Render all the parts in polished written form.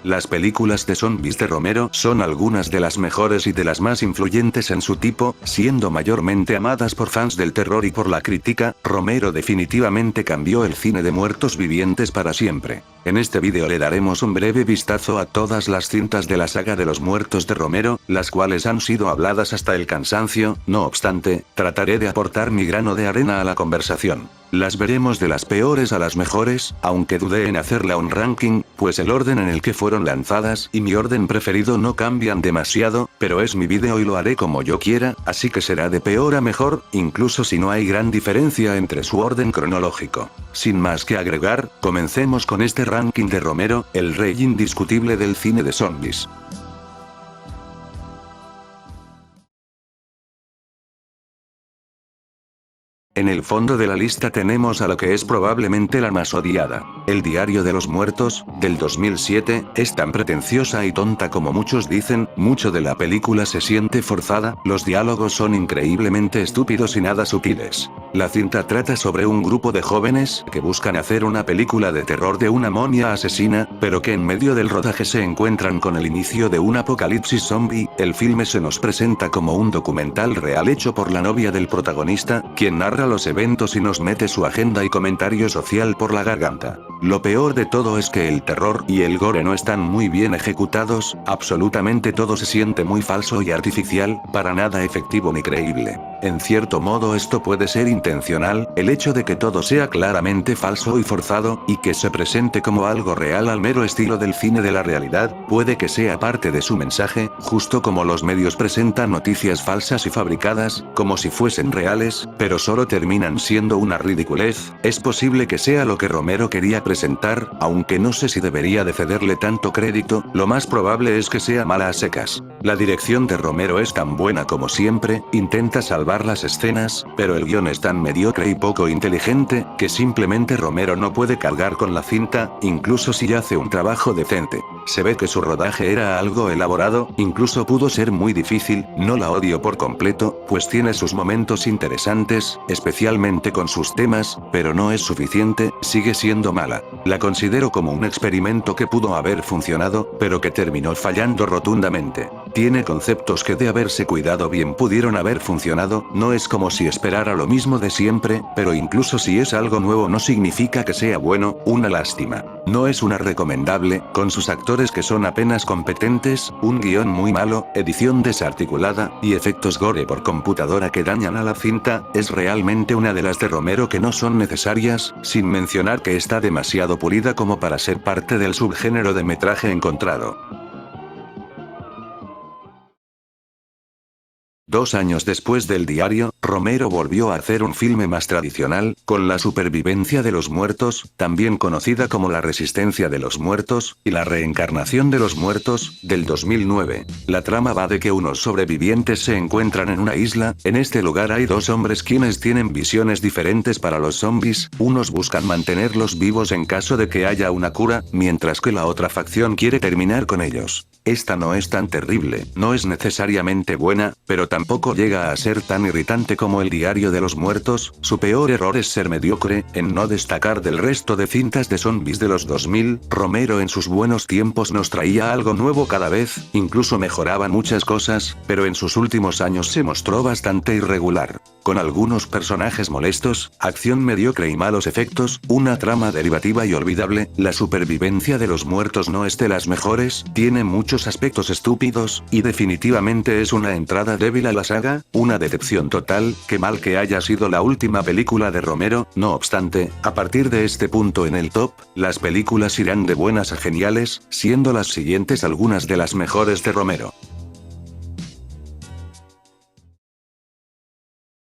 Las películas de zombies de Romero son algunas de las mejores y de las más influyentes en su tipo, siendo mayormente amadas por fans del terror y por la crítica. Romero definitivamente cambió el cine de muertos vivientes para siempre. En este vídeo le daremos un breve vistazo a todas las cintas de la saga de los muertos de Romero, las cuales han sido habladas hasta el cansancio. No obstante, trataré de aportar mi grano de arena a la conversación. Las veremos de las peores a las mejores, aunque dudé en hacerla un ranking, pues el orden en el que fueron lanzadas y mi orden preferido no cambian demasiado, pero es mi vídeo y lo haré como yo quiera, así que será de peor a mejor, incluso si no hay gran diferencia entre su orden cronológico. Sin más que agregar, comencemos con este ranking de Romero, el rey indiscutible del cine de zombies. En el fondo de la lista tenemos a lo que es probablemente la más odiada. El Diario de los Muertos, del 2007, es tan pretenciosa y tonta como muchos dicen. Mucho de la película se siente forzada, los diálogos son increíblemente estúpidos y nada sutiles. La cinta trata sobre un grupo de jóvenes que buscan hacer una película de terror de una momia asesina, pero que en medio del rodaje se encuentran con el inicio de un apocalipsis zombie. El filme se nos presenta como un documental real hecho por la novia del protagonista, quien narra los eventos y nos mete su agenda y comentario social por la garganta. Lo peor de todo es que el terror y el gore no están muy bien ejecutados, absolutamente todo se siente muy falso y artificial, para nada efectivo ni creíble. En cierto modo esto puede ser intencional, el hecho de que todo sea claramente falso y forzado, y que se presente como algo real al mero estilo del cine de la realidad, puede que sea parte de su mensaje, justo como los medios presentan noticias falsas y fabricadas, como si fuesen reales, pero solo terminan siendo una ridiculez. Es posible que sea lo que Romero quería presentar, aunque no sé si debería de cederle tanto crédito. Lo más probable es que sea mala a secas. La dirección de Romero es tan buena como siempre, intenta salvar las escenas, pero el guión es tan mediocre y poco inteligente, que simplemente Romero no puede cargar con la cinta, incluso si hace un trabajo decente. Se ve que su rodaje era algo elaborado, incluso pudo ser muy difícil. No la odio por completo, pues tiene sus momentos interesantes, especialmente con sus temas, pero no es suficiente, sigue siendo mala. La considero como un experimento que pudo haber funcionado, pero que terminó fallando rotundamente. Tiene conceptos que de haberse cuidado bien pudieron haber funcionado. No es como si esperara lo mismo de siempre, pero incluso si es algo nuevo no significa que sea bueno. Una lástima. No es una recomendable, con sus actores que son apenas competentes, un guión muy malo, edición desarticulada, y efectos gore por computadora que dañan a la cinta. Es realmente una de las de Romero que no son necesarias, sin mencionar que está demasiado pulida como para ser parte del subgénero de metraje encontrado. 2 años después del Diario, Romero volvió a hacer un filme más tradicional, con La supervivencia de los muertos, también conocida como La resistencia de los muertos, y La reencarnación de los muertos, del 2009. La trama va de que unos sobrevivientes se encuentran en una isla. En este lugar hay dos hombres quienes tienen visiones diferentes para los zombies. Unos buscan mantenerlos vivos en caso de que haya una cura, mientras que la otra facción quiere terminar con ellos. Esta no es tan terrible, no es necesariamente buena, pero tampoco llega a ser tan irritante como El Diario de los Muertos. Su peor error es ser mediocre, en no destacar del resto de cintas de zombies de los 2000. Romero en sus buenos tiempos nos traía algo nuevo cada vez, incluso mejoraban muchas cosas, pero en sus últimos años se mostró bastante irregular. Con algunos personajes molestos, acción mediocre y malos efectos, una trama derivativa y olvidable. La supervivencia de los muertos no es de las mejores, tiene muchos aspectos estúpidos, y definitivamente es una entrada débil a la saga. Una decepción total. Qué mal que haya sido la última película de Romero. No obstante, a partir de este punto en el top, las películas irán de buenas a geniales, siendo las siguientes algunas de las mejores de Romero.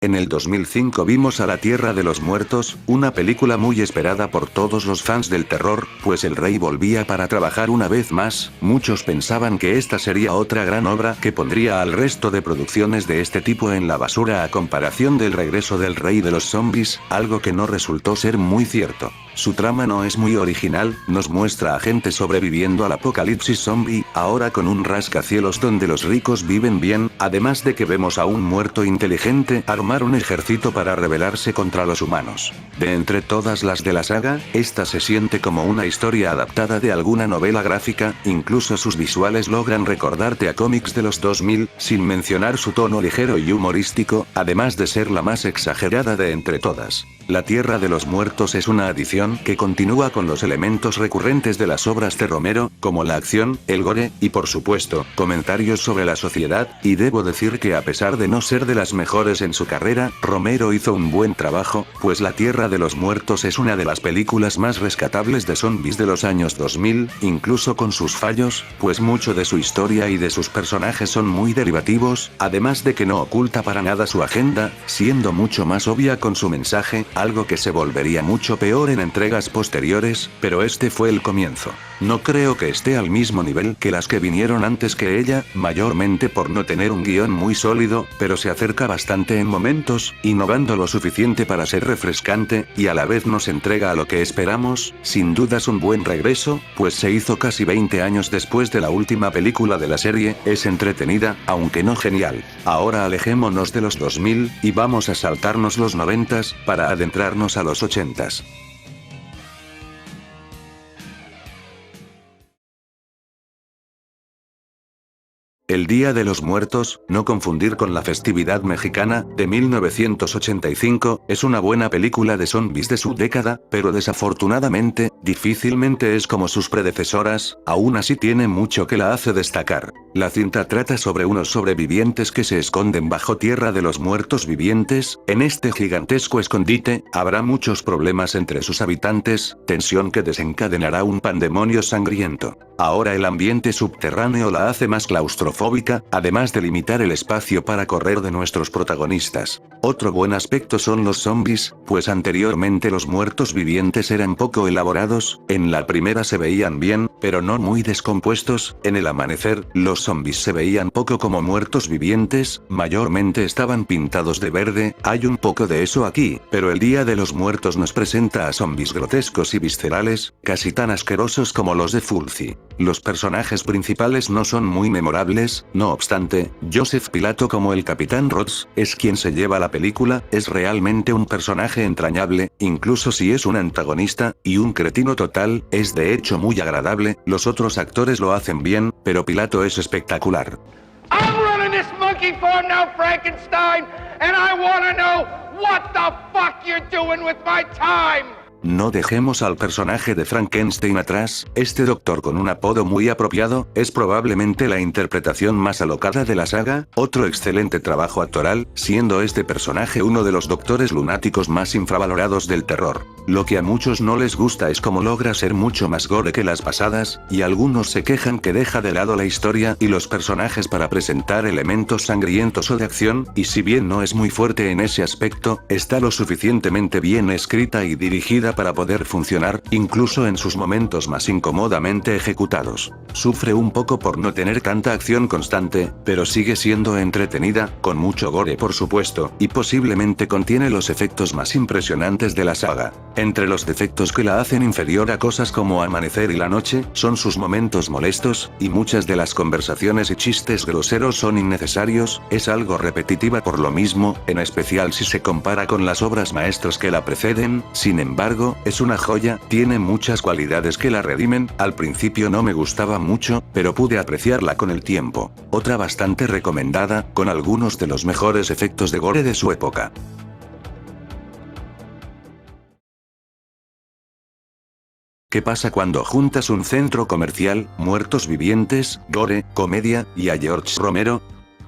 En el 2005 vimos a La Tierra de los Muertos, una película muy esperada por todos los fans del terror, pues el rey volvía para trabajar una vez más. Muchos pensaban que esta sería otra gran obra que pondría al resto de producciones de este tipo en la basura a comparación del regreso del rey de los zombies, algo que no resultó ser muy cierto. Su trama no es muy original, nos muestra a gente sobreviviendo al apocalipsis zombie, ahora con un rascacielos donde los ricos viven bien, además de que vemos a un muerto inteligente armar un ejército para rebelarse contra los humanos. De entre todas las de la saga, esta se siente como una historia adaptada de alguna novela gráfica, incluso sus visuales logran recordarte a cómics de los 2000, sin mencionar su tono ligero y humorístico, además de ser la más exagerada de entre todas. La Tierra de los Muertos es una adición que continúa con los elementos recurrentes de las obras de Romero, como la acción, el gore, y por supuesto, comentarios sobre la sociedad, y debo decir que a pesar de no ser de las mejores en su carrera, Romero hizo un buen trabajo, pues La Tierra de los Muertos es una de las películas más rescatables de zombies de los años 2000, incluso con sus fallos, pues mucho de su historia y de sus personajes son muy derivativos, además de que no oculta para nada su agenda, siendo mucho más obvia con su mensaje, algo que se volvería mucho peor en entregas posteriores, pero este fue el comienzo. No creo que esté al mismo nivel que las que vinieron antes que ella, mayormente por no tener un guión muy sólido, pero se acerca bastante en momentos, innovando lo suficiente para ser refrescante, y a la vez nos entrega a lo que esperamos, sin dudas un buen regreso, pues se hizo casi 20 años después de la última película de la serie, es entretenida, aunque no genial. Ahora alejémonos de los 2000, y vamos a saltarnos los 90s, para adentrarnos a los 80s. El Día de los Muertos, no confundir con la festividad mexicana, de 1985, es una buena película de zombies de su década, pero desafortunadamente, difícilmente es como sus predecesoras, aún así tiene mucho que la hace destacar. La cinta trata sobre unos sobrevivientes que se esconden bajo tierra de los muertos vivientes, en este gigantesco escondite, habrá muchos problemas entre sus habitantes, tensión que desencadenará un pandemonio sangriento. Ahora el ambiente subterráneo la hace más claustrofóbica, además de limitar el espacio para correr de nuestros protagonistas. Otro buen aspecto son los zombies, pues anteriormente los muertos vivientes eran poco elaborados, en la primera se veían bien, pero no muy descompuestos, en El Amanecer, los zombies se veían poco como muertos vivientes, mayormente estaban pintados de verde, hay un poco de eso aquí, pero El Día de los Muertos nos presenta a zombies grotescos y viscerales, casi tan asquerosos como los de Fulci. Los personajes principales no son muy memorables, no obstante, Joseph Pilato como el Capitán Ross, es quien se lleva la película, es realmente un personaje entrañable, incluso si es un antagonista, y un cretino total, es de hecho muy agradable, los otros actores lo hacen bien, pero Pilato es espectacular. I'm running this monkey farm now, Frankenstein, and I wanna know what the fuck you're doing with my time. No dejemos al personaje de Frankenstein atrás, este doctor con un apodo muy apropiado, es probablemente la interpretación más alocada de la saga, otro excelente trabajo actoral, siendo este personaje uno de los doctores lunáticos más infravalorados del terror. Lo que a muchos no les gusta es cómo logra ser mucho más gore que las pasadas, y algunos se quejan que deja de lado la historia y los personajes para presentar elementos sangrientos o de acción, y si bien no es muy fuerte en ese aspecto, está lo suficientemente bien escrita y dirigida para poder funcionar, incluso en sus momentos más incómodamente ejecutados. Sufre un poco por no tener tanta acción constante, pero sigue siendo entretenida, con mucho gore por supuesto, y posiblemente contiene los efectos más impresionantes de la saga. Entre los defectos que la hacen inferior a cosas como Amanecer y La Noche, son sus momentos molestos, y muchas de las conversaciones y chistes groseros son innecesarios, es algo repetitiva por lo mismo, en especial si se compara con las obras maestras que la preceden, sin embargo, es una joya, tiene muchas cualidades que la redimen, al principio no me gustaba mucho, pero pude apreciarla con el tiempo. Otra bastante recomendada, con algunos de los mejores efectos de gore de su época. ¿Qué pasa cuando juntas un centro comercial, muertos vivientes, gore, comedia, y a George Romero?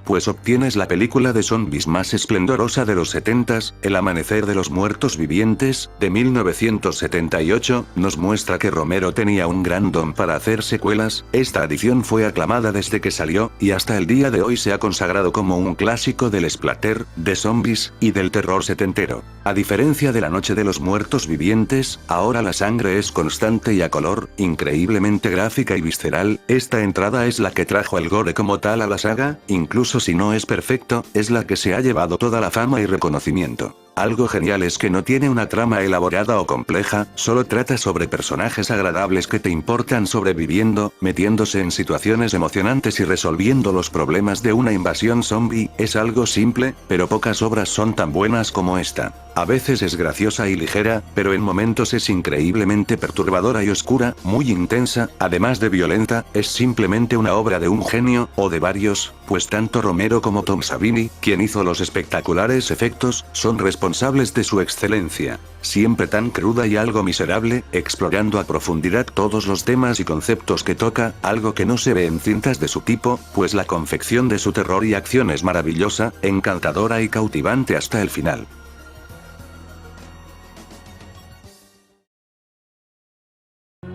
Pues obtienes la película de zombies más esplendorosa de los 70s, El Amanecer de los Muertos Vivientes, de 1978, nos muestra que Romero tenía un gran don para hacer secuelas, esta edición fue aclamada desde que salió, y hasta el día de hoy se ha consagrado como un clásico del splatter, de zombies, y del terror setentero. A diferencia de La Noche de los Muertos Vivientes, ahora la sangre es constante y a color, increíblemente gráfica y visceral, esta entrada es la que trajo el gore como tal a la saga, incluso si no es perfecto, es la que se ha llevado toda la fama y reconocimiento. Algo genial es que no tiene una trama elaborada o compleja, solo trata sobre personajes agradables que te importan sobreviviendo, metiéndose en situaciones emocionantes y resolviendo los problemas de una invasión zombie. Es algo simple, pero pocas obras son tan buenas como esta. A veces es graciosa y ligera, pero en momentos es increíblemente perturbadora y oscura, muy intensa, además de violenta. Es simplemente una obra de un genio, o de varios, pues tanto Romero como Tom Savini, quien hizo los espectaculares efectos, son responsables de su excelencia. Siempre tan cruda y algo miserable, explorando a profundidad todos los temas y conceptos que toca, algo que no se ve en cintas de su tipo, pues la confección de su terror y acción es maravillosa, encantadora y cautivante hasta el final.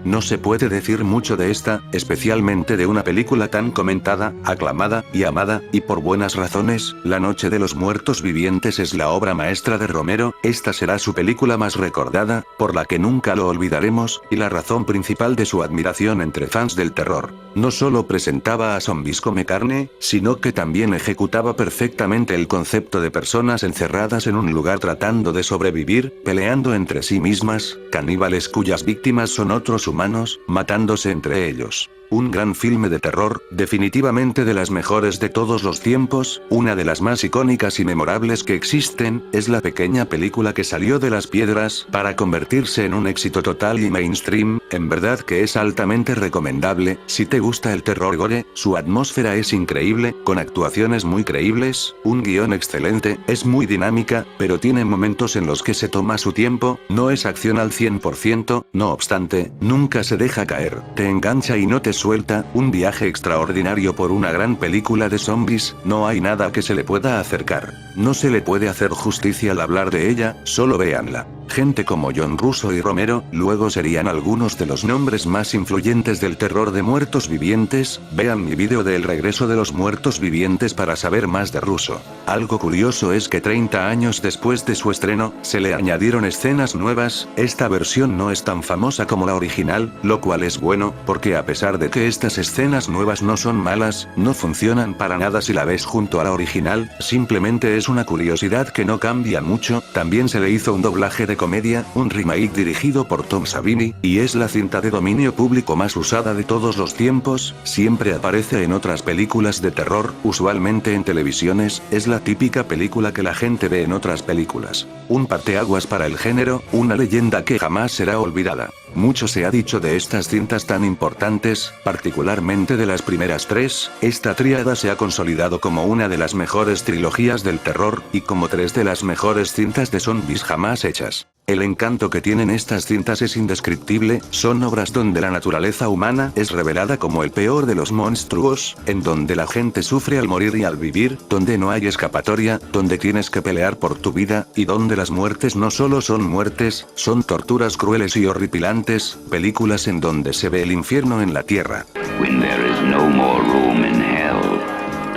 No se puede decir mucho de esta, especialmente de una película tan comentada, aclamada, y amada, y por buenas razones. La Noche de los Muertos Vivientes es la obra maestra de Romero, esta será su película más recordada, por la que nunca lo olvidaremos, y la razón principal de su admiración entre fans del terror. No solo presentaba a zombies come carne, sino que también ejecutaba perfectamente el concepto de personas encerradas en un lugar tratando de sobrevivir, peleando entre sí mismas, caníbales cuyas víctimas son otros humanos, matándose entre ellos. Un gran filme de terror, definitivamente de las mejores de todos los tiempos, una de las más icónicas y memorables que existen. Es la pequeña película que salió de las piedras para convertirse en un éxito total y mainstream. En verdad que es altamente recomendable, si te gusta el terror gore. Su atmósfera es increíble, con actuaciones muy creíbles, un guión excelente, es muy dinámica, pero tiene momentos en los que se toma su tiempo, no es acción al 100%, no obstante, nunca se deja caer, te engancha y no te suelta. Un viaje extraordinario por una gran película de zombies, no hay nada que se le pueda acercar. No se le puede hacer justicia al hablar de ella, solo véanla. Gente como John Russo y Romero, luego serían algunos de los nombres más influyentes del terror de muertos vivientes. Vean mi vídeo de El regreso de los muertos vivientes para saber más de Russo. Algo curioso es que 30 años después de su estreno, se le añadieron escenas nuevas. Esta versión no es tan famosa como la original, lo cual es bueno, porque a pesar de que estas escenas nuevas no son malas, no funcionan para nada si la ves junto a la original, simplemente es una curiosidad que no cambia mucho. También se le hizo un doblaje de comedia, un remake dirigido por Tom Savini, y es la cinta de dominio público más usada de todos los tiempos. Siempre aparece en otras películas de terror, usualmente en televisiones, es la típica película que la gente ve en otras películas. Un parteaguas para el género, una leyenda que jamás será olvidada. Mucho se ha dicho de estas cintas tan importantes, particularmente de las primeras tres. Esta tríada se ha consolidado como una de las mejores trilogías del terror, y como tres de las mejores cintas de zombies jamás hechas. El encanto que tienen estas cintas es indescriptible, son obras donde la naturaleza humana es revelada como el peor de los monstruos, en donde la gente sufre al morir y al vivir, donde no hay escapatoria, donde tienes que pelear por tu vida, y donde las muertes no solo son muertes, son torturas crueles y horripilantes, películas en donde se ve el infierno en la tierra. When there is no more room in hell,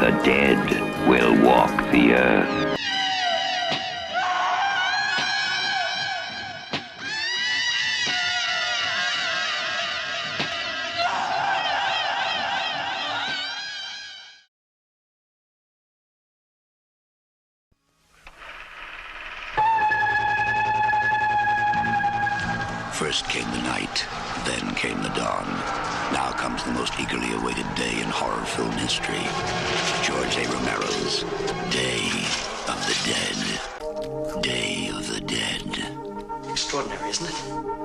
the dead will walk the earth. First came the night, then came the dawn. Now comes the most eagerly awaited day in horror film history. George A. Romero's Day of the Dead. Day of the Dead. Extraordinary, isn't it?